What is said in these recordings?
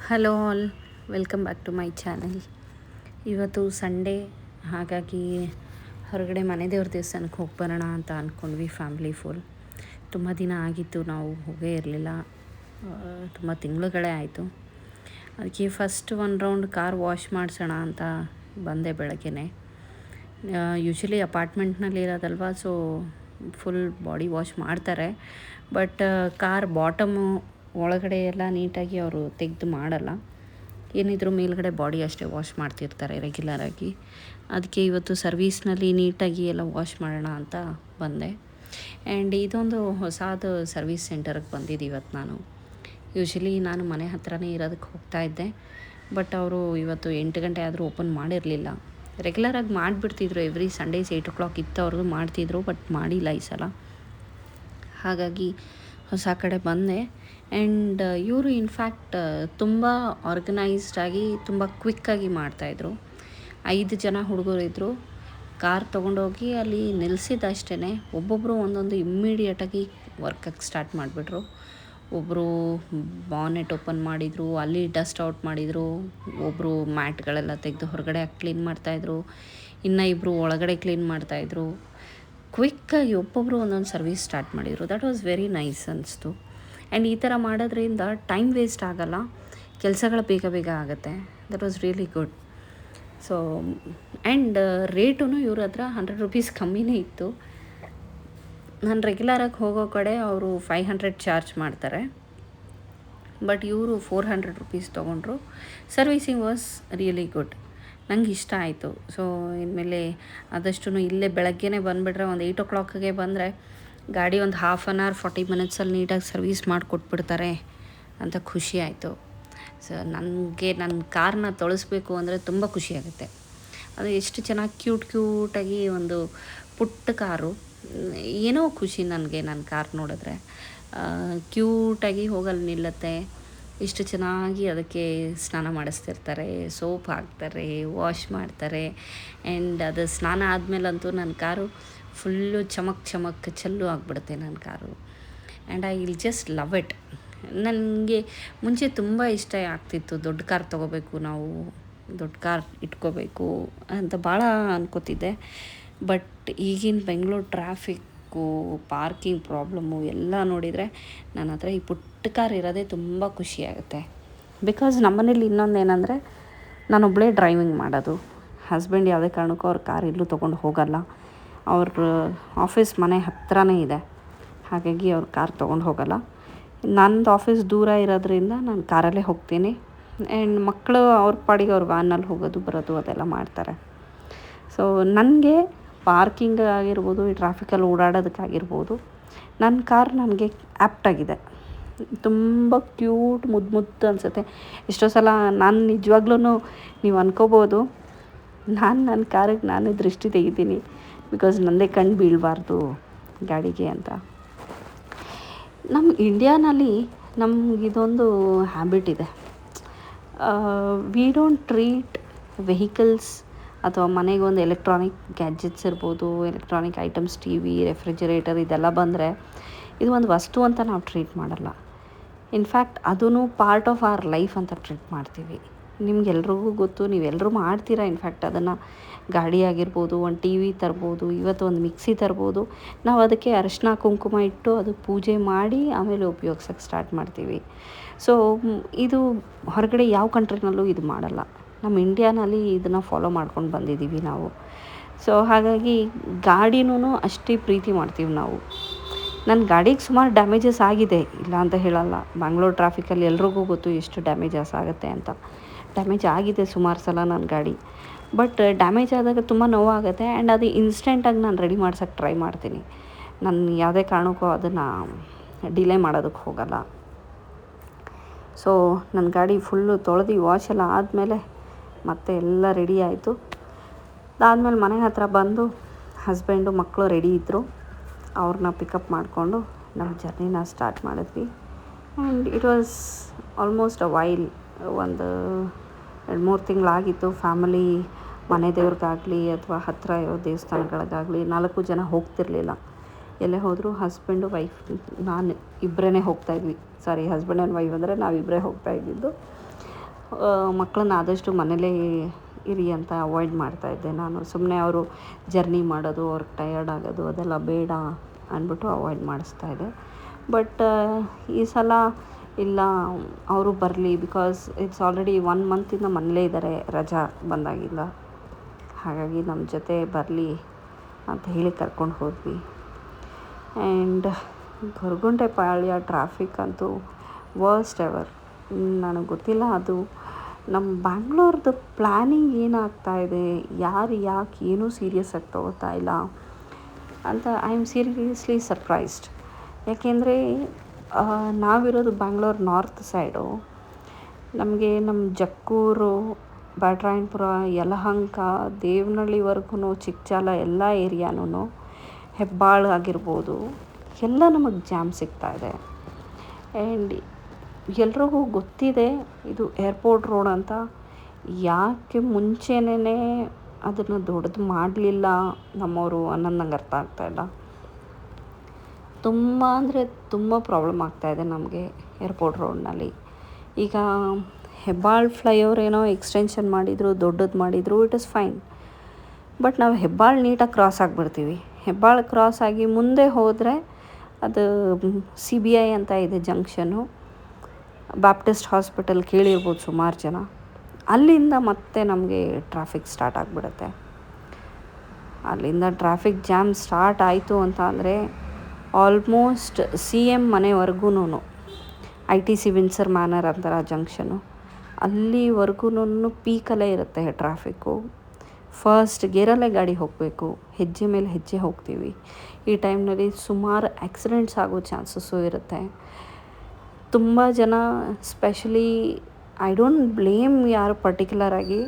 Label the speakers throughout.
Speaker 1: Hello all, welcome back to my channel. ಇವತ್ತು Sunday, ಹಾಗಾಗಿ ಹೊರಗಡೆ ಮನೆ ದೇವ್ರ ದೇವಸ್ಥಾನಕ್ಕೆ ಹೋಗಿ ಬರೋಣ ಅಂತ ಅಂದ್ಕೊಂಡ್ವಿ. ಫ್ಯಾಮ್ಲಿ ಫುಲ್ ತುಂಬ ದಿನ ಆಗಿತ್ತು, ನಾವು ಹೋಗೇ ಇರಲಿಲ್ಲ. ತುಂಬ ತಿಂಗಳುಗಳೇ ಆಯಿತು. ಅದಕ್ಕೆ ಫಸ್ಟ್ ಒಂದು ರೌಂಡ್ ಕಾರ್ ವಾಶ್ ಮಾಡಿಸೋಣ ಅಂತ ಬಂದೆ ಬೆಳಗ್ಗೆನೆ. ಯೂಶ್ವಲಿ ಅಪಾರ್ಟ್ಮೆಂಟ್ನಲ್ಲಿ ಇರೋದಲ್ವ, ಸೊ ಫುಲ್ ಬಾಡಿ ವಾಶ್ ಮಾಡ್ತಾರೆ. ಬಟ್ ಕಾರ್ ಬಾಟಮು ಒಳಗಡೆ ಎಲ್ಲ ನೀಟಾಗಿ ಅವರು ತೆಗೆದು ಮಾಡಲ್ಲ. ಏನಿದ್ರು ಮೇಲ್ಗಡೆ ಬಾಡಿ ಅಷ್ಟೇ ವಾಶ್ ಮಾಡ್ತಿರ್ತಾರೆ ರೆಗ್ಯುಲರಾಗಿ. ಅದಕ್ಕೆ ಇವತ್ತು ಸರ್ವೀಸ್ನಲ್ಲಿ ನೀಟಾಗಿ ಎಲ್ಲ ವಾಶ್ ಮಾಡೋಣ ಅಂತ ಬಂದೆ. ಆ್ಯಂಡ್ ಇದೊಂದು ಹೊಸದು ಸರ್ವೀಸ್ ಸೆಂಟರ್ಗೆ ಬಂದಿದ್ದು ಇವತ್ತು ನಾನು. ಯೂಶ್ವಲಿ ನಾನು ಮನೆ ಹತ್ರನೇ ಇರೋದಕ್ಕೆ ಹೋಗ್ತಾಯಿದ್ದೆ, ಬಟ್ ಅವರು ಇವತ್ತು 8 ಗಂಟೆ ಆದರೂ ಓಪನ್ ಮಾಡಿರಲಿಲ್ಲ. ರೆಗ್ಯುಲರಾಗಿ ಮಾಡಿಬಿಡ್ತಿದ್ರು, ಎವ್ರಿ ಸಂಡೇಸ್ 8 o'clock ಇತ್ತು ಅವ್ರದ್ದು ಮಾಡ್ತಿದ್ರು, ಬಟ್ ಮಾಡಿಲ್ಲ ಈ ಸಲ. ಹಾಗಾಗಿ ಹೊಸ ಕಡೆ ಬಂದೆ. ಆ್ಯಂಡ್ ಇವರು ಇನ್ಫ್ಯಾಕ್ಟ್ ತುಂಬ ಆರ್ಗನೈಸ್ಡಾಗಿ ತುಂಬ ಕ್ವಿಕ್ಕಾಗಿ ಮಾಡ್ತಾಯಿದ್ರು. 5 ಜನ ಹುಡುಗರಿದ್ದರು. ಕಾರ್ ತೊಗೊಂಡೋಗಿ ಅಲ್ಲಿ ನಿಲ್ಲಿಸಿದ್ದಷ್ಟೇ ಒಬ್ಬೊಬ್ಬರು ಒಂದೊಂದು ಇಮ್ಮಿಡಿಯೇಟಾಗಿ ವರ್ಕಕ್ಕೆ ಸ್ಟಾರ್ಟ್ ಮಾಡಿಬಿಟ್ರು. ಒಬ್ಬರು ಬಾನೆಟ್ ಓಪನ್ ಮಾಡಿದರು, ಅಲ್ಲಿ ಡಸ್ಟ್ ಔಟ್ ಮಾಡಿದರು. ಒಬ್ಬರು ಮ್ಯಾಟ್ಗಳೆಲ್ಲ ತೆಗೆದು ಹೊರಗಡೆ ಕ್ಲೀನ್ ಮಾಡ್ತಾಯಿದ್ರು. ಇನ್ನು ಇಬ್ಬರು ಒಳಗಡೆ ಕ್ಲೀನ್ ಮಾಡ್ತಾಯಿದ್ರು. ಕ್ವಿಕ್ಕಾಗಿ ಒಬ್ಬೊಬ್ಬರು ಒಂದೊಂದು ಸರ್ವೀಸ್ ಸ್ಟಾರ್ಟ್ ಮಾಡಿದರು. ದಟ್ ವಾಸ್ ವೆರಿ ನೈಸ್ ಅನಿಸ್ತು. ಆ್ಯಂಡ್ ಈ ಥರ ಮಾಡೋದ್ರಿಂದ ಟೈಮ್ ವೇಸ್ಟ್ ಆಗೋಲ್ಲ, ಕೆಲಸಗಳು ಬೇಗ ಬೇಗ ಆಗುತ್ತೆ. That was really good. So and ರೇಟೂ ಇವ್ರ ಹತ್ರ 100 rupees ಕಮ್ಮಿನೇ ಇತ್ತು. ನಾನು ರೆಗ್ಯುಲರಾಗಿ ಹೋಗೋ ಕಡೆ ಅವರು 500 ಚಾರ್ಜ್ ಮಾಡ್ತಾರೆ, ಬಟ್ ಇವರು 400 rupees ತೊಗೊಂಡ್ರು. Servicing was really good. ನಂಗೆ ಇಷ್ಟ ಆಯಿತು. ಸೊ ಇನ್ಮೇಲೆ ಆದಷ್ಟು ಇಲ್ಲೇ ಬೆಳಗ್ಗೆನೇ ಬಂದುಬಿಟ್ರೆ, ಒಂದು 8 o'clockಗೆ ಬಂದರೆ ಗಾಡಿ ಒಂದು 1/2 hour 40 minutes ನೀಟಾಗಿ ಸರ್ವೀಸ್ ಮಾಡಿಕೊಟ್ಬಿಡ್ತಾರೆ ಅಂತ ಖುಷಿ ಆಯಿತು. ಸೊ ನನಗೆ ನನ್ನ ಕಾರ್ನ ತೊಳಸ್ಬೇಕು ಅಂದರೆ ತುಂಬ ಖುಷಿಯಾಗುತ್ತೆ. ಅದು ಎಷ್ಟು ಚೆನ್ನಾಗಿ ಕ್ಯೂಟಾಗಿ ಒಂದು ಪುಟ್ಟ ಕಾರು, ಏನೋ ಖುಷಿ ನನಗೆ ನನ್ನ ಕಾರ್ ನೋಡಿದ್ರೆ. ಕ್ಯೂಟಾಗಿ ಹೋಗಲ್ಲಿ ನಿಲ್ಲುತ್ತೆ. ಇಷ್ಟು ಚೆನ್ನಾಗಿ ಅದಕ್ಕೆ ಸ್ನಾನ ಮಾಡಿಸ್ತಿರ್ತಾರೆ, ಸೋಪ್ ಹಾಕ್ತಾರೆ, ವಾಶ್ ಮಾಡ್ತಾರೆ. ಆ್ಯಂಡ್ ಅದು ಸ್ನಾನ ಆದಮೇಲಂತೂ ನನ್ನ ಕಾರು ಫುಲ್ಲು ಚಮಕ್ ಚೆಲ್ಲು ಆಗಿಬಿಡುತ್ತೆ ನನ್ನ car. And I will just love it. ನನಗೆ ಮುಂಚೆ ತುಂಬ ಇಷ್ಟ ಆಗ್ತಿತ್ತು, ದೊಡ್ಡ ಕಾರ್ ತೊಗೋಬೇಕು, ನಾವು ದೊಡ್ಡ ಕಾರ್ ಇಟ್ಕೋಬೇಕು ಅಂತ ಭಾಳ ಅನ್ಕೋತಿದ್ದೆ. ಬಟ್ ಈಗಿನ ಬೆಂಗಳೂರು ಟ್ರಾಫಿಕ್ಕು, ಪಾರ್ಕಿಂಗ್ ಪ್ರಾಬ್ಲಮ್ಮು ಎಲ್ಲ ನೋಡಿದರೆ ನನ್ನ ಹತ್ರ ಈ ಪುಟ್ಟ ಕಾರ್ ಇರೋದೇ ತುಂಬ ಖುಷಿಯಾಗುತ್ತೆ. ಬಿಕಾಸ್ ನಮ್ಮನೇಲಿ ಇನ್ನೊಂದು ಏನಂದರೆ, ನಾನೊಬ್ಬಳೇ ಡ್ರೈವಿಂಗ್ ಮಾಡೋದು. ಹಸ್ಬೆಂಡ್ ಯಾವುದೇ ಕಾರಣಕ್ಕೂ ಅವ್ರ ಕಾರ್ ಎಲ್ಲೂ ತೊಗೊಂಡು ಹೋಗಲ್ಲ. ಅವ್ರ ಆಫೀಸ್ ಮನೆ ಹತ್ರನೇ ಇದೆ, ಹಾಗಾಗಿ ಅವ್ರ ಕಾರ್ ತೊಗೊಂಡು ಹೋಗಲ್ಲ. ನಂದು ಆಫೀಸ್ ದೂರ ಇರೋದ್ರಿಂದ ನಾನು ಕಾರಲ್ಲೇ ಹೋಗ್ತೀನಿ. ಆ್ಯಂಡ್ ಮಕ್ಕಳು ಅವ್ರ ಪಾಡಿಗೆ ಅವ್ರ ವ್ಯಾನಲ್ಲಿ ಹೋಗೋದು ಬರೋದು ಅದೆಲ್ಲ ಮಾಡ್ತಾರೆ. ಸೊ ನನಗೆ ಪಾರ್ಕಿಂಗ್ ಆಗಿರ್ಬೋದು, ಈ ಟ್ರಾಫಿಕಲ್ಲಿ ಓಡಾಡೋದಕ್ಕಾಗಿರ್ಬೋದು, ನನ್ನ ಕಾರ್ ನನಗೆ ಆ್ಯಪ್ಟಾಗಿದೆ. ತುಂಬ ಕ್ಯೂಟ್ ಮುದ್ದು ಅನಿಸುತ್ತೆ. ಎಷ್ಟೋ ಸಲ ನಾನು ನಿಜವಾಗ್ಲೂ ನೀವು ಅನ್ಕೋಬೋದು, ನಾನು ನನ್ನ ಕಾರಿಗೆ ನಾನೇ ದೃಷ್ಟಿ ತೆಗಿತೀನಿ, ಬಿಕಾಸ್ ನನ್ನದೇ ಕಣ್ಣು ಬೀಳಬಾರ್ದು ಗಾಡಿಗೆ ಅಂತ. ನಮ್ಮ ಇಂಡಿಯಾನಲ್ಲಿ ನಮಗಿದೊಂದು ಹ್ಯಾಬಿಟ್ ಇದೆ. ವಿ ಡೋಂಟ್ ಟ್ರೀಟ್ ವೆಹಿಕಲ್ಸ್ ಅಥವಾ ಮನೆಗೊಂದು ಎಲೆಕ್ಟ್ರಾನಿಕ್ ಗ್ಯಾಜೆಟ್ಸ್ ಇರ್ಬೋದು, ಎಲೆಕ್ಟ್ರಾನಿಕ್ ಐಟಮ್ಸ್, TV, ರೆಫ್ರಿಜರೇಟರ್ ಇದೆಲ್ಲ ಬಂದರೆ ಇದು ಒಂದು ವಸ್ತು ಅಂತ ನಾವು ಟ್ರೀಟ್ ಮಾಡಲ್ಲ. ಇನ್ಫ್ಯಾಕ್ಟ್ ಅದೂ ಪಾರ್ಟ್ ಆಫ್ ಅವರ್ ಲೈಫ್ ಅಂತ ಟ್ರೀಟ್ ಮಾಡ್ತೀವಿ. ನಿಮ್ಗೆಲ್ರಿಗೂ ಗೊತ್ತು, ನೀವೆಲ್ಲರೂ ಮಾಡ್ತೀರಾ. ಇನ್ಫ್ಯಾಕ್ಟ್ ಅದನ್ನು ಗಾಡಿ ಆಗಿರ್ಬೋದು, ಒಂದು TV ತರ್ಬೋದು, ಇವತ್ತು ಒಂದು ಮಿಕ್ಸಿ ತರ್ಬೋದು, ನಾವು ಅದಕ್ಕೆ ಅರಿಶಿನ ಕುಂಕುಮ ಇಟ್ಟು ಅದು ಪೂಜೆ ಮಾಡಿ ಆಮೇಲೆ ಉಪಯೋಗ್ಸೋಕ್ಕೆ ಸ್ಟಾರ್ಟ್ ಮಾಡ್ತೀವಿ. ಸೊ ಇದು ಹೊರಗಡೆ ಯಾವ ಕಂಟ್ರಿನಲ್ಲೂ ಇದು ಮಾಡಲ್ಲ. ನಮ್ಮ ಇಂಡಿಯಾನಲ್ಲಿ ಇದನ್ನು ಫಾಲೋ ಮಾಡ್ಕೊಂಡು ಬಂದಿದ್ದೀವಿ ನಾವು. ಸೊ ಹಾಗಾಗಿ ಗಾಡಿನೂ ಅಷ್ಟೇ ಪ್ರೀತಿ ಮಾಡ್ತೀವಿ ನಾವು. ನನ್ನ ಗಾಡಿಗೆ ಸುಮಾರು ಡ್ಯಾಮೇಜಸ್ ಆಗಿದೆ, ಇಲ್ಲ ಅಂತ ಹೇಳಲ್ಲ. ಬ್ಯಾಂಗ್ಳೂರು ಟ್ರಾಫಿಕಲ್ಲಿ ಎಲ್ರಿಗೂ ಗೊತ್ತು ಎಷ್ಟು ಡ್ಯಾಮೇಜಸ್ ಆಗುತ್ತೆ ಅಂತ. ಡ್ಯಾಮೇಜ್ ಆಗಿದೆ ಸುಮಾರು ಸಲ ನನ್ನ ಗಾಡಿ. ಬಟ್ ಡ್ಯಾಮೇಜ್ ಆದಾಗ ತುಂಬ ನೋವಾಗುತ್ತೆ. ಆ್ಯಂಡ್ ಅದು ಇನ್ಸ್ಟೆಂಟಾಗಿ ನಾನು ರೆಡಿ ಮಾಡ್ಸೋಕ್ಕೆ ಟ್ರೈ ಮಾಡ್ತೀನಿ. ನಾನು ಯಾವುದೇ ಕಾರಣಕ್ಕೂ ಅದನ್ನು ಡಿಲೇ ಮಾಡೋದಕ್ಕೆ ಹೋಗಲ್ಲ. ಸೊ ನನ್ನ ಗಾಡಿ ಫುಲ್ಲು ತೊಳೆದು ವಾಶ್ ಎಲ್ಲ ಆದಮೇಲೆ ಮತ್ತೆ ಎಲ್ಲ ರೆಡಿ ಆಯಿತು. ಅದಾದಮೇಲೆ ಮನೆ ಹತ್ರ ಬಂದು ಹಸ್ಬೆಂಡು ಮಕ್ಕಳು ರೆಡಿ ಇದ್ದರು. ಅವ್ರನ್ನ ಪಿಕಪ್ ಮಾಡಿಕೊಂಡು ನಮ್ಮ ಜರ್ನಿನ ಸ್ಟಾರ್ಟ್ ಮಾಡಿದ್ವಿ. And it was almost a while, ಒಂದು 2-3 ತಿಂಗಳಾಗಿತ್ತು. ಫ್ಯಾಮಿಲಿ ಮನೆ ದೇವ್ರಿಗಾಗಲಿ ಅಥವಾ ಹತ್ತಿರ ಇರೋ ದೇವಸ್ಥಾನಗಳಿಗಾಗಲಿ 4 ಜನ ಹೋಗ್ತಿರ್ಲಿಲ್ಲ. ಎಲ್ಲೇ ಹೋದರೂ ಹಸ್ಬೆಂಡು ವೈಫ್ ನಾನು ಇಬ್ಬರೇ ಹೋಗ್ತಾಯಿದ್ವಿ. ಹಸ್ಬೆಂಡ್ ಆ್ಯಂಡ್ ವೈಫ್ ಅಂದರೆ ನಾವಿಬ್ಬರೇ ಹೋಗ್ತಾಯಿದ್ದಿದ್ದು. ಮಕ್ಕಳನ್ನ ಆದಷ್ಟು ಮನೇಲೇ ಇರಿ ಅಂತ ಅವಾಯ್ಡ್ ಮಾಡ್ತಾಯಿದ್ದೆ ನಾನು. ಸುಮ್ಮನೆ ಅವರು ಜರ್ನಿ ಮಾಡೋದು, ಅವ್ರಿಗೆ ಟಯರ್ಡ್ ಆಗೋದು ಅದೆಲ್ಲ ಬೇಡ ಅಂದ್ಬಿಟ್ಟು ಅವಾಯ್ಡ್ ಮಾಡಿಸ್ತಾಯಿದ್ದೆ. ಬಟ್ ಈ ಸಲ ಇಲ್ಲ, ಅವರು ಬರಲಿ, ಬಿಕಾಸ್ ಇಟ್ಸ್ ಆಲ್ರೆಡಿ 1 ಮಂತಿಂದ ಮನೇಲೇ ಇದ್ದಾರೆ, ರಜಾ ಬಂದಾಗಿಲ್ಲ. ಹಾಗಾಗಿ ನಮ್ಮ ಜೊತೆ ಬರಲಿ ಅಂತ ಹೇಳಿ ಕರ್ಕೊಂಡು ಹೋದ್ವಿ. ಆ್ಯಂಡ್ ಗೊರಗುಂಟೆಪಾಳ್ಯ ಟ್ರಾಫಿಕ್ ಅಂತೂ ವರ್ಸ್ಟ್ ಎವರ್. ನನಗೆ ಗೊತ್ತಿಲ್ಲ ಅದು ನಮ್ಮ ಬ್ಯಾಂಗ್ಳೂರ್ದು ಪ್ಲ್ಯಾನಿಂಗ್ ಏನಾಗ್ತಾಯಿದೆ, ಯಾರು ಯಾಕೆ ಏನೂ ಸೀರಿಯಸ್ ಆಗಿ ತಗೋತಾ ಇಲ್ಲ ಅಂತ ಐ ಆಮ್ ಸೀರಿಯಸ್ಲಿ ಸರ್ಪ್ರೈಸ್ಡ್. ಯಾಕೆಂದರೆ ನಾವಿರೋದು ಬ್ಯಾಂಗ್ಳೂರ್ ನಾರ್ತ್ ಸೈಡು. ನಮಗೆ ನಮ್ಮ ಜಕ್ಕೂರು, ಬ್ಯಾಟರಾಯನಪುರ, ಯಲಹಂಕ, ದೇವನಹಳ್ಳಿವರೆಗೂ, ಚಿಕ್ಕಜಾಲ ಎಲ್ಲ ಏರಿಯಾನೂ, ಹೆಬ್ಬಾಳು ಆಗಿರ್ಬೋದು, ಎಲ್ಲ ನಮಗೆ ಜಾಮ್ ಸಿಗ್ತಾಯಿದೆ. ಆ್ಯಂಡ್ ಎಲ್ರಿಗೂ ಗೊತ್ತಿದೆ ಇದು ಏರ್ಪೋರ್ಟ್ ರೋಡ್ ಅಂತ. ಯಾಕೆ ಮುಂಚೆನೇ ಅದನ್ನು ದೊಡ್ಡದು ಮಾಡಲಿಲ್ಲ ನಮ್ಮವರು ಅನ್ನೋದು ನಂಗೆ ಅರ್ಥ ಆಗ್ತಾಯಿಲ್ಲ. ತುಂಬ ಅಂದರೆ ತುಂಬ ಪ್ರಾಬ್ಲಮ್ ಆಗ್ತಾಯಿದೆ ನಮಗೆ ಏರ್ಪೋರ್ಟ್ ರೋಡ್ನಲ್ಲಿ. ಈಗ ಹೆಬ್ಬಾಳು ಫ್ಲೈಓವರ್ ಏನೋ ಎಕ್ಸ್ಟೆನ್ಷನ್ ಮಾಡಿದರು, ದೊಡ್ಡದು ಮಾಡಿದರು, ಇಟ್ ಇಸ್ ಫೈನ್. ಬಟ್ ನಾವು ಹೆಬ್ಬಾಳು ನೀಟಾಗಿ ಕ್ರಾಸ್ ಆಗಿಬಿಡ್ತೀವಿ. ಹೆಬ್ಬಾಳು ಕ್ರಾಸ್ ಆಗಿ ಮುಂದೆ ಹೋದರೆ ಅದು CBI ಅಂತ ಇದೆ ಜಂಕ್ಷನು, ಬ್ಯಾಪ್ಟಿಸ್ಟ್ ಹಾಸ್ಪಿಟಲ್ ಕೇಳಿರ್ಬೋದು ಸುಮಾರು ಜನ. ಅಲ್ಲಿಂದ ಮತ್ತೆ ನಮಗೆ ಟ್ರಾಫಿಕ್ ಸ್ಟಾರ್ಟ್ ಆಗಿಬಿಡುತ್ತೆ. ಅಲ್ಲಿಂದ ಟ್ರಾಫಿಕ್ ಜಾಮ್ ಸ್ಟಾರ್ಟ್ ಆಯಿತು ಅಂತ ಅಂದರೆ almost CM ಮನೆವರೆಗೂ, ITC Windsor manner ಅಂತಾರೆ ಜಂಕ್ಷನು, ಅಲ್ಲಿವರೆಗೂ ಪೀಕಲ್ಲೇ ಇರುತ್ತೆ ಟ್ರಾಫಿಕ್ಕು. ಫಸ್ಟ್ ಗೇರಲ್ಲೇ ಗಾಡಿ ಹೋಗಬೇಕು, ಹೆಜ್ಜೆ ಮೇಲೆ ಹೆಜ್ಜೆ ಹೋಗ್ತೀವಿ. ಈ ಟೈಮ್ನಲ್ಲಿ ಸುಮಾರು ಆಕ್ಸಿಡೆಂಟ್ಸ್ ಆಗೋ ಚಾನ್ಸಸ್ಸು ಇರುತ್ತೆ. ತುಂಬ ಜನ, ಸ್ಪೆಷಲಿ ಐ ಡೋಂಟ್ ಬ್ಲೇಮ್ ಯಾರು ಪರ್ಟಿಕ್ಯುಲರಾಗಿ,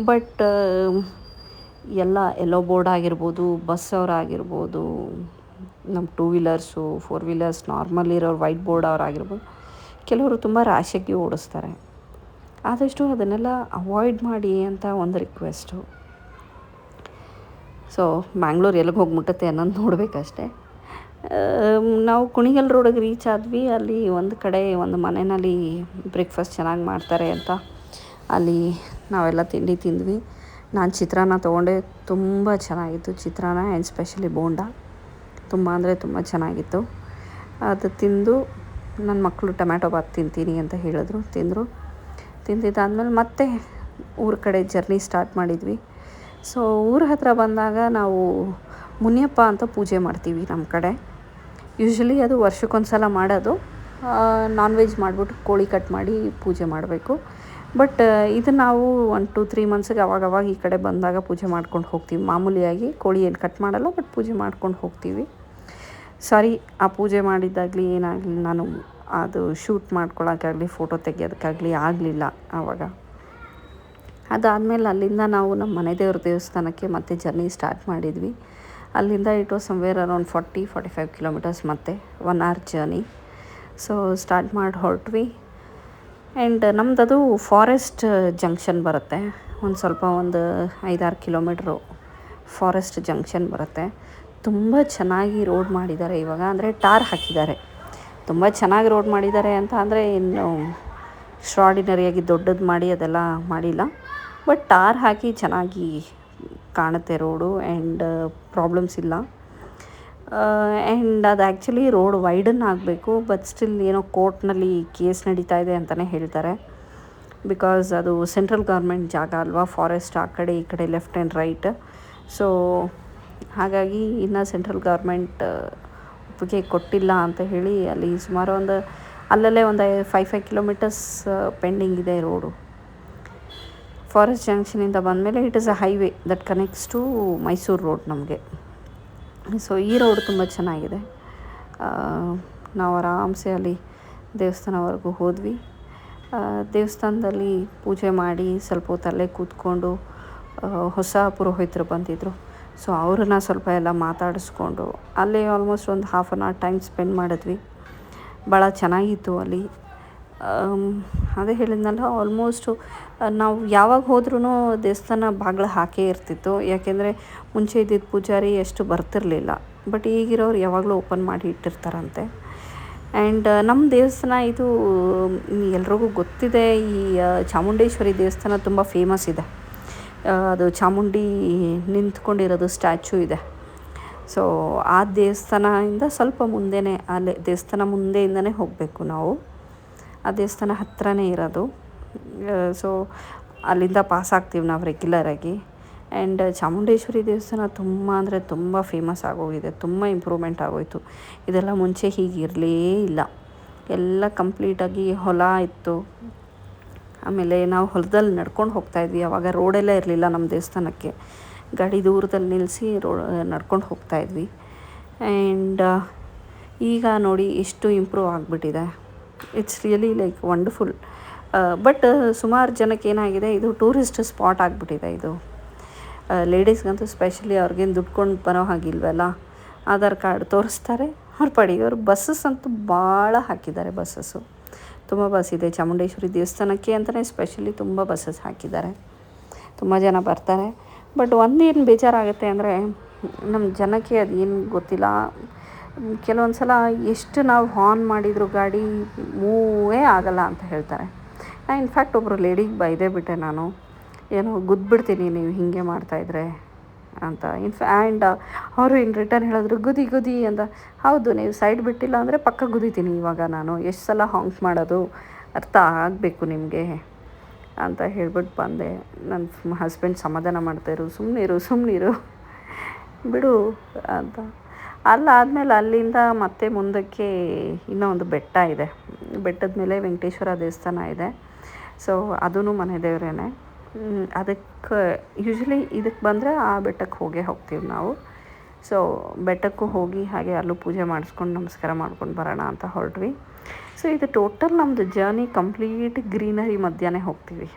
Speaker 1: ಬಟ್ ಎಲ್ಲ ಎಲ್ಲೋ ಬೋರ್ಡ್ ಆಗಿರ್ಬೋದು, ಬಸ್ ಅವರಾಗಿರ್ಬೋದು, ನಮ್ಮ 2 ವೀಲರ್ಸು 4 ವೀಲರ್ಸ್ ನಾರ್ಮಲ್ ಇರೋರು, ವೈಟ್ ಬೋರ್ಡ್ ಅವರಾಗಿರ್ಬೋದು, ಕೆಲವರು ತುಂಬ ರ್ಯಾಶಾಗಿ ಓಡಿಸ್ತಾರೆ. ಆದಷ್ಟು ಅದನ್ನೆಲ್ಲ ಅವಾಯ್ಡ್ ಮಾಡಿ ಅಂತ ಒಂದು ರಿಕ್ವೆಸ್ಟು. ಸೊ ಬ್ಯಾಂಗ್ಳೂರು ಎಲ್ಲಿಗೆ ಹೋಗಿ ಮುಟ್ಟುತ್ತೆ ಅನ್ನೋದು ನೋಡಬೇಕಷ್ಟೆ. ನಾವು ಕುಣಿಗಲ್ ರೋಡಿಗೆ ರೀಚ್ ಆದ್ವಿ. ಅಲ್ಲಿ ಒಂದು ಕಡೆ ಒಂದು ಮನೆಯಲ್ಲಿ ಬ್ರೇಕ್ಫಾಸ್ಟ್ ಚೆನ್ನಾಗಿ ಮಾಡ್ತಾರೆ ಅಂತ ಅಲ್ಲಿ ನಾವೆಲ್ಲ ತಿಂಡಿ ತಿಂದ್ವಿ. ನಾನು ಚಿತ್ರಾನ್ನ ತೊಗೊಂಡೆ, ತುಂಬ ಚೆನ್ನಾಗಿತ್ತು ಚಿತ್ರಾನ್ನ, ಆ್ಯಂಡ್ ಸ್ಪೆಷಲಿ ಬೋಂಡ ತುಂಬ ಅಂದರೆ ತುಂಬ ಚೆನ್ನಾಗಿತ್ತು. ಅದು ತಿಂದು ನನ್ನ ಮಕ್ಕಳು ಟೊಮ್ಯಾಟೊ ಬಾತ್ ತಿಂತೀನಿ ಅಂತ ಹೇಳಿದ್ರು, ತಿಂದಿದ್ದಾದಮೇಲೆ ಮತ್ತೆ ಊರ ಕಡೆ ಜರ್ನಿ ಸ್ಟಾರ್ಟ್ ಮಾಡಿದ್ವಿ. ಸೊ ಊರ ಹತ್ರ ಬಂದಾಗ ನಾವು ಮುನಿಯಪ್ಪ ಅಂತ ಪೂಜೆ ಮಾಡ್ತೀವಿ ನಮ್ಮ ಕಡೆ. ಯೂಶ್ವಲಿ ಅದು ವರ್ಷಕ್ಕೊಂದು ಸಲ ಮಾಡೋದು. ನಾನ್ ವೆಜ್ ಮಾಡಿಬಿಟ್ಟು ಕೋಳಿ ಕಟ್ ಮಾಡಿ ಪೂಜೆ ಮಾಡಬೇಕು. ಬಟ್ ಇದು ನಾವು 1-2-3 ಮಂತ್ಸಿಗೆ ಅವಾಗವಾಗ ಈ ಕಡೆ ಬಂದಾಗ ಪೂಜೆ ಮಾಡ್ಕೊಂಡು ಹೋಗ್ತೀವಿ. ಮಾಮೂಲಿಯಾಗಿ ಕೋಳಿ ಏನು ಕಟ್ ಮಾಡಲ್ಲ, ಬಟ್ ಪೂಜೆ ಮಾಡ್ಕೊಂಡು ಹೋಗ್ತೀವಿ. ಸಾರಿ, ಆ ಪೂಜೆ ಮಾಡಿದ್ದಾಗಲಿ ಏನಾಗಲಿ ನಾನು ಅದು ಶೂಟ್ ಮಾಡ್ಕೊಳ್ಳೋಕ್ಕಾಗಲಿ ಫೋಟೋ ತೆಗಿಯೋದಕ್ಕಾಗಲಿ ಆಗಲಿಲ್ಲ ಆವಾಗ. ಅದಾದಮೇಲೆ ಅಲ್ಲಿಂದ ನಾವು ನಮ್ಮ ಮನೆ ದೇವ್ರ ದೇವಸ್ಥಾನಕ್ಕೆ ಮತ್ತೆ ಜರ್ನಿ ಸ್ಟಾರ್ಟ್ ಮಾಡಿದ್ವಿ. ಅಲ್ಲಿಂದ it was somewhere around 40-45 kilometres, ಮತ್ತೆ 1 hour ಜರ್ನಿ. ಸೊ ಸ್ಟಾರ್ಟ್ ಮಾಡಿ ಹೊರಟ್ವಿ. ಆ್ಯಂಡ್ ನಮ್ಮದದು ಫಾರೆಸ್ಟ್ ಜಂಕ್ಷನ್ ಬರುತ್ತೆ. ಒಂದು 5-6 ಕಿಲೋಮೀಟ್ರು ಫಾರೆಸ್ಟ್ ಜಂಕ್ಷನ್ ಬರುತ್ತೆ. ತುಂಬ ಚೆನ್ನಾಗಿ ರೋಡ್ ಮಾಡಿದ್ದಾರೆ ಇವಾಗ, ಅಂದರೆ ಟಾರ್ ಹಾಕಿದ್ದಾರೆ. ತುಂಬ ಚೆನ್ನಾಗಿ ರೋಡ್ ಮಾಡಿದ್ದಾರೆ ಅಂತ ಅಂದರೆ ಇನ್ನು ಎಕ್ಸ್ಟ್ರಾರ್ಡಿನರಿಯಾಗಿ ದೊಡ್ಡದು ಮಾಡಿ ಅದೆಲ್ಲ ಮಾಡಿಲ್ಲ, ಬಟ್ ಟಾರ್ ಹಾಕಿ ಚೆನ್ನಾಗಿ ಕಾಣುತ್ತೆ ರೋಡು. ಆ್ಯಂಡ್ ಪ್ರಾಬ್ಲಮ್ಸ್ ಇಲ್ಲ. ಆ್ಯಂಡ್ ಅದು ಆ್ಯಕ್ಚುಲಿ ರೋಡ್ ವೈಡನ್ ಆಗಬೇಕು, ಬಟ್ ಸ್ಟಿಲ್ ಏನೋ ಕೋರ್ಟ್ನಲ್ಲಿ ಕೇಸ್ ನಡೀತಾ ಇದೆ ಅಂತಲೇ ಹೇಳ್ತಾರೆ. ಬಿಕಾಸ್ ಅದು ಸೆಂಟ್ರಲ್ ಗೌರ್ಮೆಂಟ್ ಜಾಗ ಅಲ್ವಾ, ಫಾರೆಸ್ಟ್ ಆ ಕಡೆ ಈ ಕಡೆ ಲೆಫ್ಟ್ ಆ್ಯಂಡ್ ರೈಟ್. ಸೊ ಹಾಗಾಗಿ ಇನ್ನು ಸೆಂಟ್ರಲ್ ಗೌರ್ಮೆಂಟ್ ಒಪ್ಪಿಗೆ ಕೊಟ್ಟಿಲ್ಲ ಅಂತ ಹೇಳಿ ಅಲ್ಲಿ ಸುಮಾರು ಅಲ್ಲಲ್ಲೇ ಒಂದು 5 ಕಿಲೋಮೀಟರ್ಸ್ ಪೆಂಡಿಂಗ್ ಇದೆ ರೋಡು. ಫಾರೆಸ್ಟ್ ಜಂಕ್ಷನಿಂದ ಬಂದಮೇಲೆ it is a highway that connects to Mysuru road ನಮಗೆ. ಸೊ ಈ ರೋಡ್ ತುಂಬ ಚೆನ್ನಾಗಿದೆ. ನಾವು ಆರಾಮ್ಸೆ ಅಲ್ಲಿ ದೇವಸ್ಥಾನವರೆಗೂ ಹೋದ್ವಿ. ದೇವಸ್ಥಾನದಲ್ಲಿ ಪೂಜೆ ಮಾಡಿ ಸ್ವಲ್ಪ ಹೊತ್ತಲ್ಲೇ ಕೂತ್ಕೊಂಡು ಹೊಸ ಪುರೋಹಿತರು ಬಂದಿದ್ದರು. ಸೊ ಅವ್ರನ್ನ ಸ್ವಲ್ಪ ಎಲ್ಲ ಮಾತಾಡಿಸ್ಕೊಂಡು ಅಲ್ಲೇ ಆಲ್ಮೋಸ್ಟ್ ಒಂದು 1/2 hour ಟೈಮ್ ಸ್ಪೆಂಡ್ ಮಾಡಿದ್ವಿ. ಭಾಳ ಚೆನ್ನಾಗಿತ್ತು ಅಲ್ಲಿ. ಅದೇ ಹೇಳಿದ್ನಲ್ಲ, ಆಲ್ಮೋಸ್ಟು ನಾವು ಯಾವಾಗ ಹೋದ್ರೂ ದೇವಸ್ಥಾನ ಬಾಗಿಲು ಹಾಕೇ ಇರ್ತಿತ್ತು. ಯಾಕೆಂದರೆ ಮುಂಚೆ ಇದ್ದಿದ್ದ ಪೂಜಾರಿ ಎಷ್ಟು ಬರ್ತಿರಲಿಲ್ಲ, ಬಟ್ ಈಗಿರೋರು ಯಾವಾಗಲೂ ಓಪನ್ ಮಾಡಿ ಇಟ್ಟಿರ್ತಾರಂತೆ. ಆ್ಯಂಡ್ ನಮ್ಮ ದೇವಸ್ಥಾನ ಇದು ಎಲ್ರಿಗೂ ಗೊತ್ತಿದೆ. ಈ ಚಾಮುಂಡೇಶ್ವರಿ ದೇವಸ್ಥಾನ ತುಂಬ ಫೇಮಸ್ ಇದೆ. ಅದು ಚಾಮುಂಡಿ ನಿಂತ್ಕೊಂಡಿರೋದು ಸ್ಟ್ಯಾಚು ಇದೆ. ಸೊ ಆ ದೇವಸ್ಥಾನದಿಂದ ಸ್ವಲ್ಪ ಮುಂದೆನೇ, ಅಲ್ಲೇ ದೇವಸ್ಥಾನ ಮುಂದೆಯಿಂದನೇ ಹೋಗಬೇಕು ನಾವು. ಆ ದೇವಸ್ಥಾನ ಹತ್ತಿರನೇ ಇರೋದು. ಸೊ ಅಲ್ಲಿಂದ ಪಾಸ್ ಆಗ್ತೀವಿ ನಾವು ರೆಗ್ಯುಲರಾಗಿ. ಆ್ಯಂಡ್ ಚಾಮುಂಡೇಶ್ವರಿ ದೇವಸ್ಥಾನ ತುಂಬ ಅಂದರೆ ತುಂಬ ಫೇಮಸ್ ಆಗೋಗಿದೆ, ತುಂಬ ಇಂಪ್ರೂವ್ಮೆಂಟ್ ಆಗೋಯಿತು. ಇದೆಲ್ಲ ಮುಂಚೆ ಹೀಗಿರಲೇ ಇಲ್ಲ. ಎಲ್ಲ ಕಂಪ್ಲೀಟಾಗಿ ಹೊಲ ಇತ್ತು. ಆಮೇಲೆ ನಾವು ಹೊಲದಲ್ಲಿ ನಡ್ಕೊಂಡು ಹೋಗ್ತಾಯಿದ್ವಿ. ಆವಾಗ ರೋಡೆಲ್ಲ ಇರಲಿಲ್ಲ ನಮ್ಮ ದೇವಸ್ಥಾನಕ್ಕೆ. ಗಾಡಿ ದೂರದಲ್ಲಿ ನಿಲ್ಲಿಸಿ ನಡ್ಕೊಂಡು ಹೋಗ್ತಾಯಿದ್ವಿ. ಆ್ಯಂಡ್ ಈಗ ನೋಡಿ ಎಷ್ಟು ಇಂಪ್ರೂವ್ ಆಗಿಬಿಟ್ಟಿದೆ. It's really like wonderful. But ಸುಮಾರು ಜನಕ್ಕೆ ಏನಾಗಿದೆ, ಇದು ಟೂರಿಸ್ಟ್ ಸ್ಪಾಟ್ ಆಗಿಬಿಟ್ಟಿದೆ. ಇದು ಲೇಡೀಸ್ಗಂತೂ ಸ್ಪೆಷಲಿ ಅವ್ರಿಗೇನು ದುಡ್ಕೊಂಡು ಬರೋ ಹಾಗಿಲ್ವಲ್ಲ. ಆಧಾರ್ ಕಾರ್ಡ್ ತೋರಿಸ್ತಾರೆ, ಅವ್ರ ಪಾಡಿಗೆ ಅವರು. ಬಸ್ಸಸ್ ಅಂತೂ ಭಾಳ ಹಾಕಿದ್ದಾರೆ. ಬಸ್ಸಸ್ಸು ತುಂಬ ಬಸ್ ಇದೆ ಚಾಮುಂಡೇಶ್ವರಿ ದೇವಸ್ಥಾನಕ್ಕೆ ಅಂತಲೇ ಸ್ಪೆಷಲಿ ತುಂಬ ಬಸ್ಸಸ್ ಹಾಕಿದ್ದಾರೆ. ತುಂಬ ಜನ ಬರ್ತಾರೆ. ಬಟ್ ಒಂದೇನು ಬೇಜಾರಾಗುತ್ತೆ ಅಂದರೆ, ನಮ್ಮ ಜನಕ್ಕೆ ಅದೇನು ಗೊತ್ತಿಲ್ಲ, ಕೆಲವೊಂದು ಸಲ ಎಷ್ಟು ನಾವು ಹಾರ್ನ್ ಮಾಡಿದರೂ ಗಾಡಿ ಮೂವೇ ಆಗಲ್ಲ ಅಂತ ಹೇಳ್ತಾರೆ. ನಾನು ಇನ್ಫ್ಯಾಕ್ಟ್ ಒಬ್ಬರು ಲೇಡಿಗೆ ಬೈದೇ ಬಿಟ್ಟೆ ನಾನು, ಏನೋ ಗುದ್ಬಿಡ್ತೀನಿ ನೀವು ಹೀಗೆ ಮಾಡ್ತಾಯಿದ್ರೆ ಅಂತ. ಆ್ಯಂಡ್ ಅವರು ಇನ್ ರಿಟರ್ನ್ ಹೇಳಿದ್ರು ಗುದಿ ಅಂತ. ಹೌದು, ನೀವು ಸೈಡ್ ಬಿಟ್ಟಿಲ್ಲ ಅಂದರೆ ಪಕ್ಕ ಗುದಿತೀನಿ ಇವಾಗ ನಾನು. ಎಷ್ಟು ಸಲ ಹಾಂಕ್ ಮಾಡೋದು, ಅರ್ಥ ಆಗಬೇಕು ನಿಮಗೆ ಅಂತ ಹೇಳ್ಬಿಟ್ಟು ಬಂದೆ. ನನ್ನ ಹಸ್ಬೆಂಡ್ ಸಮಾಧಾನ ಮಾಡ್ತಾಯಿರು, ಸುಮ್ಮನಿರು ಬಿಡು ಅಂತ. ಆದಮೇಲೆ ಅಲ್ಲಿಂದ ಮತ್ತೆ ಮುಂದಕ್ಕೆ ಇನ್ನೂ ಒಂದು ಬೆಟ್ಟ ಇದೆ. ಬೆಟ್ಟದ ಮೇಲೆ ವೆಂಕಟೇಶ್ವರ ದೇವಸ್ಥಾನ ಇದೆ. ಸೊ ಅದೂ ಮನೆ ದೇವರೇನೆ. ಅದಕ್ಕೆ ಯೂಶ್ವಲಿ ಇದಕ್ಕೆ ಬಂದರೆ ಆ ಬೆಟ್ಟಕ್ಕೆ ಹೋಗ್ತೀವಿ ನಾವು. ಸೊ ಬೆಟ್ಟಕ್ಕೂ ಹೋಗಿ ಹಾಗೆ ಅಲ್ಲೂ ಪೂಜೆ ಮಾಡಿಸ್ಕೊಂಡು ನಮಸ್ಕಾರ ಮಾಡ್ಕೊಂಡು ಬರೋಣ ಅಂತ ಹೊರಟ್ವಿ. ಸೊ ಇದು ಟೋಟಲ್ ನಮ್ಮದು ಜರ್ನಿ ಕಂಪ್ಲೀಟ್ ಗ್ರೀನರಿ ಮಧ್ಯಾಹ್ನ ಹೋಗ್ತೀವಿ.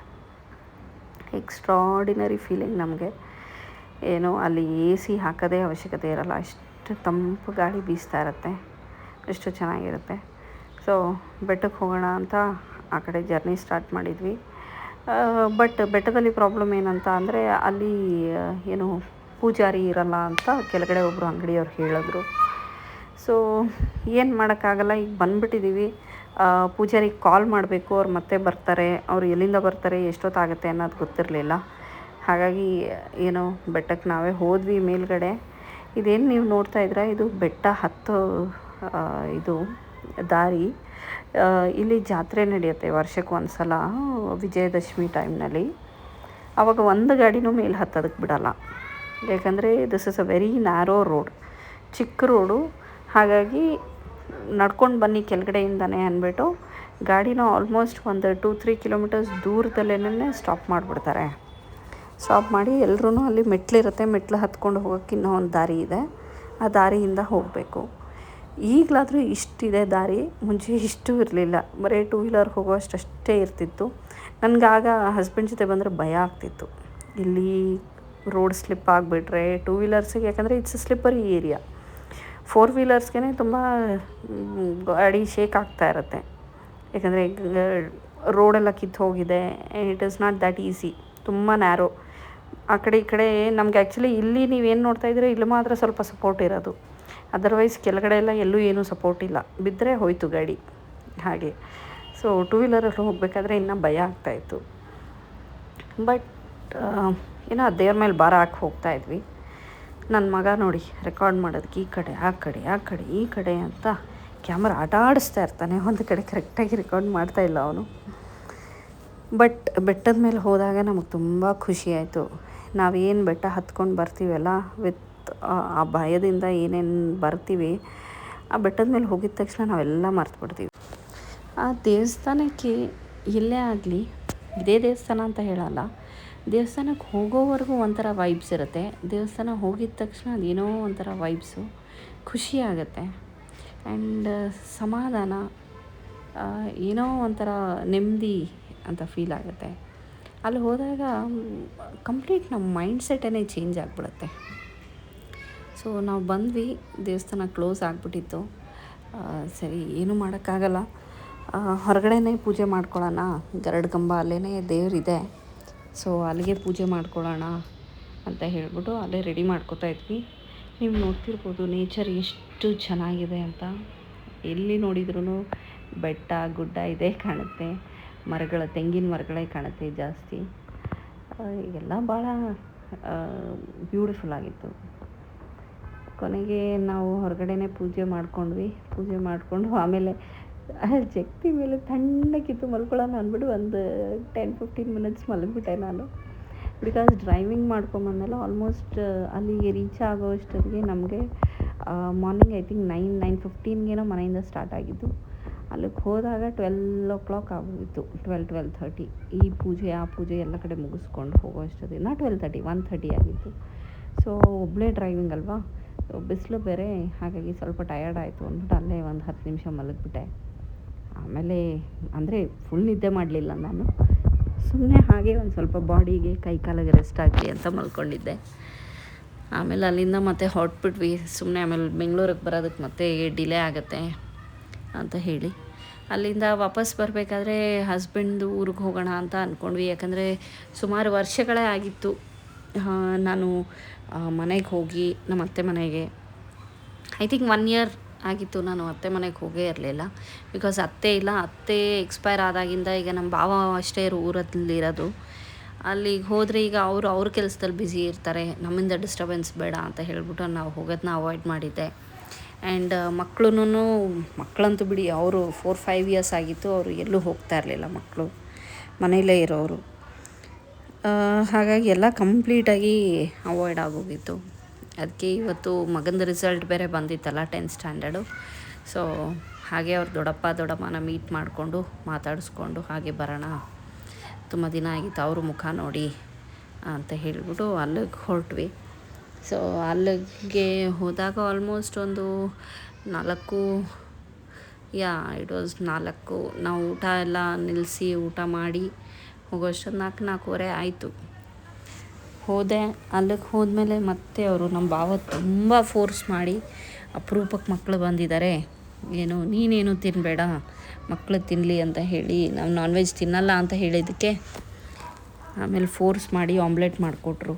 Speaker 1: ಎಕ್ಸ್ಟ್ರಾಡಿನರಿ ಫೀಲಿಂಗ್ ನಮಗೆ. ಏನೋ ಅಲ್ಲಿ AC ಹಾಕೋದೇ ಅವಶ್ಯಕತೆ ಇರೋಲ್ಲ, ಅಷ್ಟು ತಂಪು ಗಾಳಿ ಬೀಸ್ತಾ ಇರುತ್ತೆ, ಎಷ್ಟು ಚೆನ್ನಾಗಿರುತ್ತೆ. ಸೊ ಬೆಟ್ಟಕ್ಕೆ ಹೋಗೋಣ ಅಂತ ಆ ಕಡೆ ಜರ್ನಿ ಸ್ಟಾರ್ಟ್ ಮಾಡಿದ್ವಿ. ಬಟ್ ಬೆಟ್ಟದಲ್ಲಿ ಪ್ರಾಬ್ಲಮ್ ಏನಂತ ಅಂದರೆ, ಅಲ್ಲಿ ಏನು ಪೂಜಾರಿ ಇರಲ್ಲ ಅಂತ ಕೆಳಗಡೆ ಒಬ್ಬರು ಅಂಗಡಿಯವ್ರು ಹೇಳಿದ್ರು. ಸೊ ಏನು ಮಾಡೋಕ್ಕಾಗಲ್ಲ, ಈಗ ಬಂದುಬಿಟ್ಟಿದ್ದೀವಿ. ಪೂಜಾರಿಗೆ ಕಾಲ್ ಮಾಡಬೇಕು, ಅವ್ರು ಮತ್ತೆ ಬರ್ತಾರೆ. ಅವ್ರು ಎಲ್ಲಿಂದ ಬರ್ತಾರೆ, ಎಷ್ಟೊತ್ತಾಗುತ್ತೆ ಅನ್ನೋದು ಗೊತ್ತಿರಲಿಲ್ಲ. ಹಾಗಾಗಿ ಏನೋ ಬೆಟ್ಟಕ್ಕೆ ನಾವೇ ಹೋದ್ವಿ ಮೇಲ್ಗಡೆ. ಇದೇನು ನೀವು ನೋಡ್ತಾ ಇದ್ದೀರಾ, ಇದು ಬೆಟ್ಟ ಹತ್ತೋ ಇದು ದಾರಿ. ಇಲ್ಲಿ ಜಾತ್ರೆ ನಡೆಯುತ್ತೆ ವರ್ಷಕ್ಕೆ ಒಂದು ಸಲ, ವಿಜಯದಶಮಿ ಟೈಮ್ನಲ್ಲಿ. ಆವಾಗ ಒಂದು ಗಾಡಿನೂ ಮೇಲೆ ಹತ್ತೋದಕ್ಕೆ ಬಿಡೋಲ್ಲ. ಯಾಕಂದರೆ this is a very narrow road, ಚಿಕ್ಕ ರೋಡು. ಹಾಗಾಗಿ ನಡ್ಕೊಂಡು ಬನ್ನಿ ಕೆಳಗಡೆಯಿಂದನೇ ಅಂದ್ಬಿಟ್ಟು ಗಾಡಿನ ಆಲ್ಮೋಸ್ಟ್ ಒಂದು 2-3 ಕಿಲೋಮೀಟರ್ಸ್ ದೂರದಲ್ಲೇ ಸ್ಟಾಪ್ ಮಾಡಿಬಿಡ್ತಾರೆ. ಸ್ಟಾಪ್ ಮಾಡಿ ಎಲ್ಲರೂ ಅಲ್ಲಿ ಮೆಟ್ಲಿರುತ್ತೆ, ಮೆಟ್ಲು ಹತ್ಕೊಂಡು ಹೋಗೋಕ್ಕೆ ಇನ್ನೂ ಒಂದು ದಾರಿ ಇದೆ, ಆ ದಾರಿಯಿಂದ ಹೋಗಬೇಕು. ಈಗಲಾದರೂ ಇಷ್ಟಿದೆ ದಾರಿ, ಮುಂಚೆ ಇಷ್ಟು ಇರಲಿಲ್ಲ. ಬರೀ 2 ವೀಲರ್ ಹೋಗೋಷ್ಟೇ ಇರ್ತಿತ್ತು. ನನಗಾಗ ಹಸ್ಬೆಂಡ್ ಜೊತೆ ಬಂದರೆ ಭಯ ಆಗ್ತಿತ್ತು, ಇಲ್ಲಿ ರೋಡ್ ಸ್ಲಿಪ್ ಆಗಿಬಿಟ್ರೆ 2 ವೀಲರ್ಸಿಗೆ. ಯಾಕಂದರೆ ಇಟ್ಸ್ ಸ್ಲಿಪ್ಪರಿ ಏರಿಯಾ. 4 ವೀಲರ್ಸ್ಗೆ ತುಂಬ ಗಾಡಿ ಶೇಕ್ ಆಗ್ತಾ ಇರುತ್ತೆ. ಯಾಕಂದರೆ ರೋಡೆಲ್ಲ ಕಿತ್ತು ಹೋಗಿದೆ. It is not that easy, ತುಂಬ ನ್ಯಾರೋ. ಆ ಕಡೆ ಈ ಕಡೆ ನಮ್ಗೆ ಆ್ಯಕ್ಚುಲಿ ಇಲ್ಲಿ ನೀವೇನು ನೋಡ್ತಾ ಇದ್ದೀರೋ ಇಲ್ಲಿ ಮಾತ್ರ ಸ್ವಲ್ಪ ಸಪೋರ್ಟ್ ಇರೋದು. ಅದರ್ವೈಸ್ ಕೆಳಗಡೆ ಎಲ್ಲ ಎಲ್ಲೂ ಏನೂ ಸಪೋರ್ಟ್ ಇಲ್ಲ, ಬಿದ್ದರೆ ಹೋಯ್ತು ಗಾಡಿ ಹಾಗೆ. ಸೊ 2 ವೀಲರಲ್ಲಿ ಹೋಗಬೇಕಾದ್ರೆ ಇನ್ನೂ ಭಯ ಆಗ್ತಾಯಿತ್ತು. ಬಟ್ ಏನೋ ದೇವ್ರ ಮೇಲೆ ಭಾರ ಹಾಕಿ ಹೋಗ್ತಾಯಿದ್ವಿ. ನನ್ನ ಮಗ ನೋಡಿ ರೆಕಾರ್ಡ್ ಮಾಡೋದಕ್ಕೆ ಈ ಕಡೆ ಆ ಕಡೆ ಆ ಕಡೆ ಈ ಕಡೆ ಅಂತ ಕ್ಯಾಮ್ರಾ ಆಟ ಆಡಿಸ್ತಾ ಇರ್ತಾನೆ. ಒಂದು ಕಡೆ ಕರೆಕ್ಟಾಗಿ ರೆಕಾರ್ಡ್ ಮಾಡ್ತಾಯಿಲ್ಲ ಅವನು. ಬಟ್ ಬೆಟ್ಟದ ಮೇಲೆ ಹೋದಾಗ ನಮಗೆ ತುಂಬ ಖುಷಿ ಆಯಿತು. ನಾವೇನು ಬೆಟ್ಟ ಹತ್ಕೊಂಡು ಬರ್ತೀವಲ್ಲ, ವಿತ್ ಆ ಭಯದಿಂದ ಏನೇನು ಬರ್ತೀವಿ, ಆ ಬೆಟ್ಟದ ಮೇಲೆ ಹೋಗಿದ ತಕ್ಷಣ ನಾವೆಲ್ಲ ಮರ್ತುಬಿಡ್ತೀವಿ. ಆ ದೇವಸ್ಥಾನಕ್ಕೆ ಎಲ್ಲೇ ಆಗಲಿ, ಇದೇ ದೇವಸ್ಥಾನ ಅಂತ ಹೇಳಲ್ಲ, ದೇವಸ್ಥಾನಕ್ಕೆ ಹೋಗೋವರೆಗೂ ಒಂಥರ ವೈಬ್ಸ್ ಇರುತ್ತೆ. ದೇವಸ್ಥಾನ ಹೋಗಿದ ತಕ್ಷಣ ಅದೇನೋ ಒಂಥರ ವೈಬ್ಸು, ಖುಷಿ ಆಗುತ್ತೆ. ಆ್ಯಂಡ್ ಸಮಾಧಾನ, ಏನೋ ಒಂಥರ ನೆಮ್ಮದಿ ಅಂತ ಫೀಲ್ ಆಗುತ್ತೆ. ಅಲ್ಲಿ ಹೋದಾಗ ಕಂಪ್ಲೀಟ್ ನಮ್ಮ ಮೈಂಡ್ ಸೆಟ್ಟೇ ಚೇಂಜ್ ಆಗಿಬಿಡುತ್ತೆ. ಸೊ ನಾವು ಬಂದ್ವಿ, ದೇವಸ್ಥಾನ ಕ್ಲೋಸ್ ಆಗಿಬಿಟ್ಟಿತ್ತು. ಸರಿ, ಏನೂ ಮಾಡೋಕ್ಕಾಗಲ್ಲ, ಹೊರಗಡೆನೇ ಪೂಜೆ ಮಾಡ್ಕೊಳ್ಳೋಣ. ಗರಡು ಕಂಬ ಅಲ್ಲೇ ದೇವರಿದೆ, ಸೊ ಅಲ್ಲಿಗೆ ಪೂಜೆ ಮಾಡ್ಕೊಳ್ಳೋಣ ಅಂತ ಹೇಳ್ಬಿಟ್ಟು ಅಲ್ಲೇ ರೆಡಿ ಮಾಡ್ಕೋತಾ ಇದ್ವಿ. ನೀವು ನೋಡ್ತಿರ್ಬೋದು ನೇಚರ್ ಎಷ್ಟು ಚೆನ್ನಾಗಿದೆ ಅಂತ. ಎಲ್ಲಿ ನೋಡಿದ್ರೂ ಬೆಟ್ಟ ಗುಡ್ಡ ಇದೇ ಕಾಣುತ್ತೆ, ತೆಂಗಿನ ಮರಗಳೇ ಕಾಣುತ್ತೆ ಜಾಸ್ತಿ. ಎಲ್ಲ ಭಾಳ ಬ್ಯೂಟಿಫುಲ್ ಆಗಿತ್ತು. ಕೊನೆಗೆ ನಾವು ಹೊರಗಡೆನೇ ಪೂಜೆ ಮಾಡಿಕೊಂಡು ಆಮೇಲೆ ಜಗತಿ ಮೇಲೆ ತಣ್ಣಕ್ಕಿತ್ತು ಮಲ್ಕೊಳ್ಳೋಣ ಅಂದ್ಬಿಟ್ಟು ಒಂದು 10-15 ಮಿನಿಟ್ಸ್ ಮಲಗಿಬಿಟ್ಟೆ ನಾನು. ಬಿಕಾಸ್ ಡ್ರೈವಿಂಗ್ ಮಾಡ್ಕೊಂಬಂದೆಲ್ಲ ಆಲ್ಮೋಸ್ಟ್ ಅಲ್ಲಿಗೆ ರೀಚ್ ಆಗೋ ಅಷ್ಟೊತ್ತಿಗೆ ನಮಗೆ ಮಾರ್ನಿಂಗ್ ಐ ಥಿಂಕ್ 9-9:15 ಮನೆಯಿಂದ ಸ್ಟಾರ್ಟ್ ಆಗಿದ್ದು. ಅಲ್ಲಿಗೆ ಹೋದಾಗ 12 ಆಗೋಗಿತ್ತು, 12-12:30. ಈ ಪೂಜೆ ಆ ಪೂಜೆ ಎಲ್ಲ ಕಡೆ ಮುಗಿಸ್ಕೊಂಡು ಹೋಗೋ ಅಷ್ಟೊತ್ತಿಗೆ 12:30 1:30 ಆಗಿತ್ತು. ಸೊ ಒಬ್ಬಳೇ ಡ್ರೈವಿಂಗ್ ಅಲ್ವಾ, ಬಿಸಿಲು ಬೇರೆ, ಹಾಗಾಗಿ ಸ್ವಲ್ಪ ಟಯರ್ಡ್ ಆಯಿತು ಅಂದ್ಬಿಟ್ಟು ಅಲ್ಲೇ ಒಂದು 10 ನಿಮಿಷ ಮಲಗಿಬಿಟ್ಟೆ. ಆಮೇಲೆ ಅಂದರೆ ಫುಲ್ ನಿದ್ದೆ ಮಾಡಲಿಲ್ಲ ನಾನು, ಸುಮ್ಮನೆ ಹಾಗೆ ಒಂದು ಸ್ವಲ್ಪ ಬಾಡಿಗೆ ಕೈ ಕಾಲಿಗೆ ರೆಸ್ಟ್ ಆಗಲಿ ಅಂತ ಮಲ್ಕೊಂಡಿದ್ದೆ. ಆಮೇಲೆ ಅಲ್ಲಿಂದ ಮತ್ತೆ ಹೊರಟ್ಬಿಟ್ವಿ ಸುಮ್ಮನೆ. ಆಮೇಲೆ ಬೆಂಗಳೂರಿಗೆ ಬರೋದಕ್ಕೆ ಮತ್ತೆ ಡಿಲೇ ಆಗುತ್ತೆ ಅಂತ ಹೇಳಿ ಅಲ್ಲಿಂದ ವಾಪಸ್ ಬರಬೇಕಾದ್ರೆ ಹಸ್ಬೆಂಡ್ದು ಊರಿಗೆ ಹೋಗೋಣ ಅಂತ ಅಂದ್ಕೊಂಡ್ವಿ. ಯಾಕಂದರೆ ಸುಮಾರು ವರ್ಷಗಳೇ ಆಗಿತ್ತು ನಾನು ಮನೆಗೆ ಹೋಗಿ, ನಮ್ಮ ಅತ್ತೆ ಮನೆಗೆ ಐ ಥಿಂಕ್ 1 ಇಯರ್ ಆಗಿತ್ತು ನಾನು ಅತ್ತೆ ಮನೆಗೆ ಹೋಗೇ ಇರಲಿಲ್ಲ. ಬಿಕಾಸ್ ಅತ್ತೆ ಎಕ್ಸ್ಪೈರ್ ಆದಾಗಿಂದ ಈಗ ನಮ್ಮ ಭಾವ ಅಷ್ಟೇ ಊರಲ್ಲಿರೋದು. ಅಲ್ಲಿಗೆ ಹೋದರೆ ಈಗ ಅವ್ರ ಕೆಲಸದಲ್ಲಿ ಬ್ಯುಸಿ ಇರ್ತಾರೆ, ನಮ್ಮಿಂದ ಡಿಸ್ಟರ್ಬೆನ್ಸ್ ಬೇಡ ಅಂತ ಹೇಳ್ಬಿಟ್ಟು ನಾವು ಹೋಗೋದನ್ನ ಅವಾಯ್ಡ್ ಮಾಡಿದ್ದೆ. ಆ್ಯಂಡ್ ಮಕ್ಕಳಂತೂ ಬಿಡಿ, ಅವರು 4-5 ಇಯರ್ಸ್ ಆಗಿತ್ತು, ಅವರು ಎಲ್ಲೂ ಹೋಗ್ತಾ ಇರಲಿಲ್ಲ, ಮಕ್ಕಳು ಮನೆಯಲ್ಲೇ ಇರೋರು. ಹಾಗಾಗಿ ಎಲ್ಲ ಕಂಪ್ಲೀಟಾಗಿ ಅವಾಯ್ಡ್ ಆಗೋಗಿತ್ತು. ಅದಕ್ಕೆ ಇವತ್ತು ಮಗಂದು ರಿಸಲ್ಟ್ ಬೇರೆ ಬಂದಿತ್ತಲ್ಲ 10th ಸ್ಟ್ಯಾಂಡರ್ಡು. ಸೊ ಹಾಗೆ ಅವ್ರ ದೊಡ್ಡಮ್ಮನ ಮೀಟ್ ಮಾಡಿಕೊಂಡು ಮಾತಾಡಿಸ್ಕೊಂಡು ಹಾಗೆ ಬರೋಣ, ತುಂಬ ದಿನ ಆಗಿತ್ತು ಅವರು ಮುಖ ನೋಡಿ ಅಂತ ಹೇಳ್ಬಿಟ್ಟು ಅಲ್ಲಿಗೆ ಹೊರಟ್ವಿ. ಸೊ ಅಲ್ಲಿಗೆ ಹೋದಾಗ ಆಲ್ಮೋಸ್ಟ್ ಒಂದು 4 ಇಟ್ ವಾಸ್ 4 ನಾವು ಊಟ ಎಲ್ಲ ನಿಲ್ಲಿಸಿ ಊಟ ಮಾಡಿ ಹೋಗೋಷ್ಟೊಂದು 4-4:15 ಆಯಿತು. ಅಲ್ಲಿಗೆ ಹೋದ್ಮೇಲೆ ಮತ್ತೆ ಅವರು ನಮ್ಮ ಭಾವ ತುಂಬ ಫೋರ್ಸ್ ಮಾಡಿ, ಅಪರೂಪಕ್ಕೆ ಮಕ್ಕಳು ಬಂದಿದ್ದಾರೆ, ನೀನೇನು ತಿನ್ನಬೇಡ, ಮಕ್ಕಳು ತಿನ್ನಲಿ ಅಂತ ಹೇಳಿ, ನಾವು ನಾನ್ ವೆಜ್ ತಿನ್ನಲ್ಲ ಅಂತ ಹೇಳಿದ್ದಕ್ಕೆ ಆಮೇಲೆ ಫೋರ್ಸ್ ಮಾಡಿ ಆಮ್ಲೆಟ್ ಮಾಡಿಕೊಟ್ರು.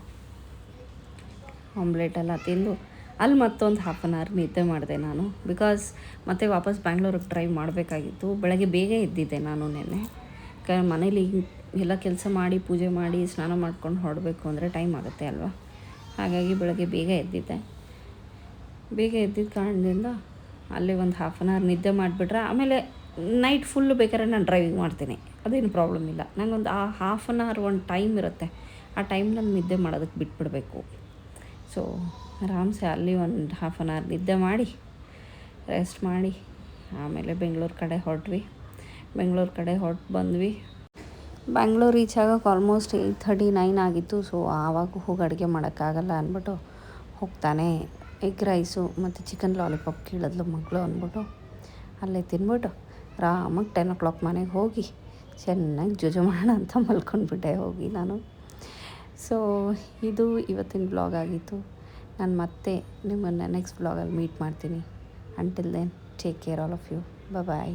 Speaker 1: ಆಮ್ಲೆಟೆಲ್ಲ ತಿಂದು ಅಲ್ಲಿ ಮತ್ತೊಂದು 1/2 hour ನಿದ್ದೆ ಮಾಡಿದೆ ನಾನು. ಬಿಕಾಸ್ ಮತ್ತೆ ವಾಪಸ್ ಬ್ಯಾಂಗ್ಳೂರಿಗೆ ಡ್ರೈವ್ ಮಾಡಬೇಕಾಗಿತ್ತು. ಬೆಳಗ್ಗೆ ಬೇಗ ಎದ್ದಿದ್ದೆ ನಾನು ನೆನ್ನೆ. ಮನೇಲಿ ಎಲ್ಲ ಕೆಲಸ ಮಾಡಿ ಪೂಜೆ ಮಾಡಿ ಸ್ನಾನ ಮಾಡ್ಕೊಂಡು ಹೊರಡಬೇಕು ಅಂದರೆ ಟೈಮ್ ಆಗುತ್ತೆ ಅಲ್ವಾ. ಹಾಗಾಗಿ ಬೆಳಗ್ಗೆ ಬೇಗ ಎದ್ದಿದ್ದೆ. ಬೇಗ ಎದ್ದಿದ್ದ ಕಾರಣದಿಂದ ಅಲ್ಲೇ ಒಂದು 1/2 hour ನಿದ್ದೆ ಮಾಡಿಬಿಟ್ರೆ ಆಮೇಲೆ ನೈಟ್ ಫುಲ್ಲು ಬೇಕಾದ್ರೆ ನಾನು ಡ್ರೈವಿಂಗ್ ಮಾಡ್ತೀನಿ, ಅದೇನು ಪ್ರಾಬ್ಲಮ್ ಇಲ್ಲ. ನನಗೊಂದು ಆ 1/2 hour ಒಂದು ಟೈಮ್ ಇರುತ್ತೆ, ಆ ಟೈಮ್ನಲ್ಲಿ ನಿದ್ದೆ ಮಾಡೋದಕ್ಕೆ ಬಿಟ್ಬಿಡಬೇಕು. ಸೊ ಆರಾಮ್ಸೆ ಅಲ್ಲಿ ಒಂದು 1/2 hour ನಿದ್ದೆ ಮಾಡಿ ರೆಸ್ಟ್ ಮಾಡಿ ಆಮೇಲೆ ಬೆಂಗಳೂರು ಕಡೆ ಹೊರಟು ಬಂದ್ವಿ. ಬ್ಯಾಂಗ್ಳೂರು ರೀಚ್ ಆಗೋಕೆ ಆಲ್ಮೋಸ್ಟ್ 8:39 ಆಗಿತ್ತು. ಸೊ ಆವಾಗ ಹೋಗಿ ಅಡುಗೆ ಮಾಡೋಕ್ಕಾಗಲ್ಲ ಅಂದ್ಬಿಟ್ಟು ಹೋಗ್ತಾನೆ ಎಗ್ ರೈಸು ಮತ್ತು ಚಿಕನ್ ಲಾಲಿಪಾಪ್ ಕೇಳಿದ್ಲು ಮಗಳು ಅಂದ್ಬಿಟ್ಟು ಅಲ್ಲೇ ತಿನ್ಬಿಟ್ಟು ಆರಾಮಾಗಿ 10 o'clock ಮನೆಗೆ ಹೋಗಿ ಚೆನ್ನಾಗಿ ಜುಜು ಮಾಡೋಣ ಅಂತ ಮಲ್ಕೊಂಡ್ಬಿಟ್ಟೆ ಹೋಗಿ ನಾನು. ಸೊ ಇದು ಇವತ್ತಿನ ಬ್ಲಾಗ್ ಆಗಿತ್ತು. ನಾನು ಮತ್ತೆ ನಿಮ್ಮನ್ನು ನೆಕ್ಸ್ಟ್ ಬ್ಲಾಗಲ್ಲಿ ಮೀಟ್ ಮಾಡ್ತೀನಿ. Until then take care all of you. Bye.